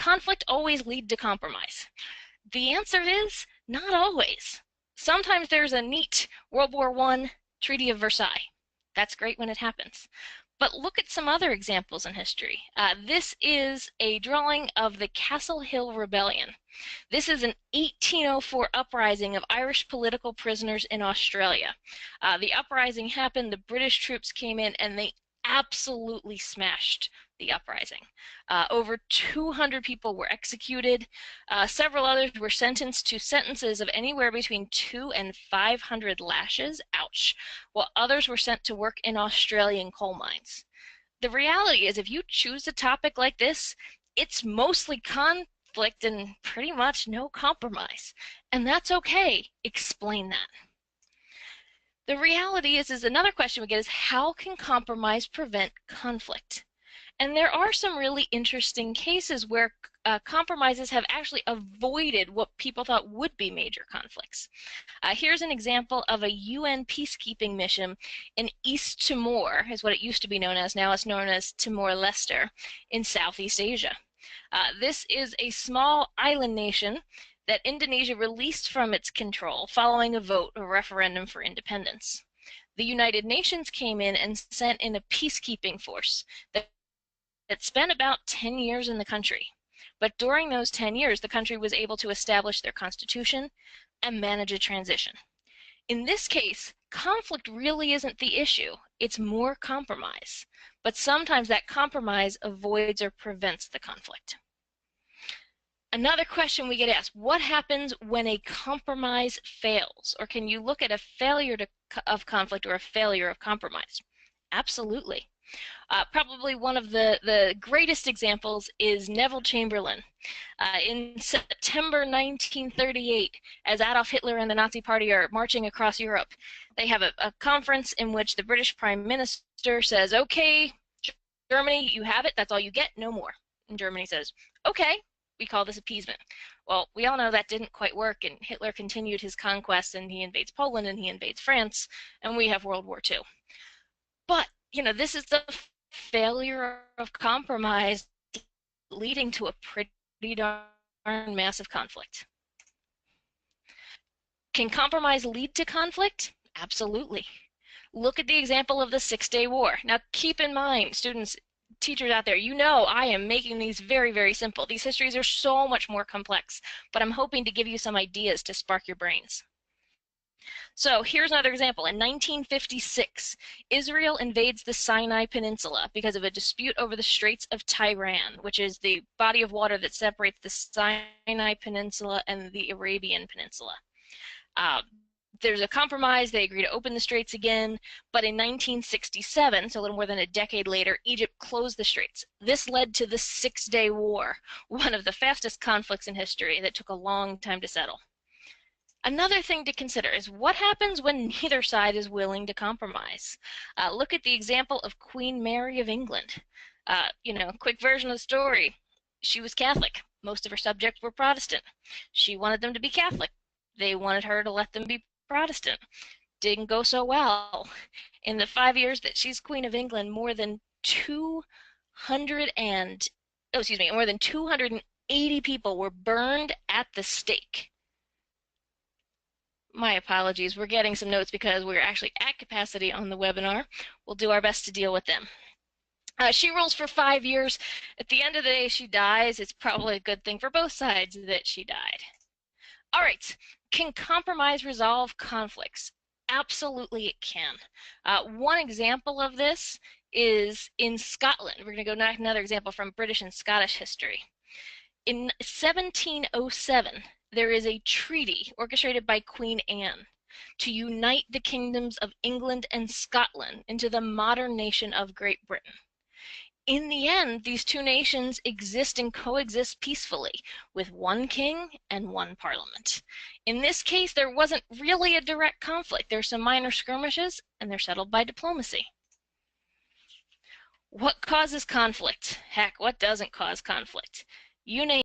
conflict always lead to compromise? The answer is not always. Sometimes there's a neat World War I Treaty of Versailles. That's great when it happens. But look at some other examples in history. This is a drawing of the Castle Hill Rebellion. This is an 1804 uprising of Irish political prisoners in Australia. The uprising happened, the British troops came in, and they absolutely smashed the uprising. Over 200 people were executed. Several others were sentenced to sentences of anywhere between 200 and 500 lashes, ouch, while others were sent to work in Australian coal mines. The reality is, if you choose a topic like this, it's mostly conflict and pretty much no compromise. And that's okay. Explain that. The reality is another question we get is, how can compromise prevent conflict? And there are some really interesting cases where compromises have actually avoided what people thought would be major conflicts. Here's an example of a UN peacekeeping mission in East Timor, is what it used to be known as. Now it's known as Timor-Leste in Southeast Asia. This is a small island nation that Indonesia released from its control following a vote, a referendum for independence. The United Nations came in and sent in a peacekeeping force that spent about 10 years in the country. But during those 10 years, the country was able to establish their constitution and manage a transition. In this case, conflict really isn't the issue. It's more compromise. But sometimes that compromise avoids or prevents the conflict. Another question we get asked, what happens when a compromise fails? Or can you look at a failure of conflict or a failure of compromise? Absolutely. Probably one of the greatest examples is Neville Chamberlain. In September 1938, as Adolf Hitler and the Nazi Party are marching across Europe, they have a conference in which the British Prime Minister says, okay, Germany, you have it, that's all you get, no more. And Germany says, okay, we call this appeasement. Well, we all know that didn't quite work, and Hitler continued his conquest, and he invades Poland, and he invades France, and we have World War II. But, you know, this is the failure of compromise leading to a pretty darn massive conflict. Can compromise lead to conflict? Absolutely. Look at the example of the Six-Day War. Now, keep in mind, students, teachers out there, you know I am making these very, very simple. These histories are so much more complex, but I'm hoping to give you some ideas to spark your brains. So here's another example. In 1956, Israel invades the Sinai Peninsula because of a dispute over the Straits of Tiran, which is the body of water that separates the Sinai Peninsula and the Arabian Peninsula. There's a compromise, they agree to open the straits again, but in 1967, so a little more than a decade later, Egypt closed the straits. This led to the Six-Day War, one of the fastest conflicts in history that took a long time to settle. Another thing to consider is what happens when neither side is willing to compromise. Look at the example of Queen Mary of England. You know, quick version of the story. She was Catholic. Most of her subjects were Protestant. She wanted them to be Catholic. They wanted her to let them be Protestant. Didn't go so well. In the 5 years that she's Queen of England, more than 280 people were burned at the stake. My apologies, we're getting some notes because we're actually at capacity on the webinar. We'll do our best to deal with them. She rules for 5 years. At the end of the day, she dies. It's probably a good thing for both sides that she died. All right, can compromise resolve conflicts? Absolutely it can. One example of this is in Scotland. We're going to go back another example from British and Scottish history. In 1707, there is a treaty orchestrated by Queen Anne to unite the kingdoms of England and Scotland into the modern nation of Great Britain. In the end, these two nations exist and coexist peacefully with one king and one parliament. In this case, there wasn't really a direct conflict. There's some minor skirmishes, and they're settled by diplomacy. What causes conflict? Heck, what doesn't cause conflict? You name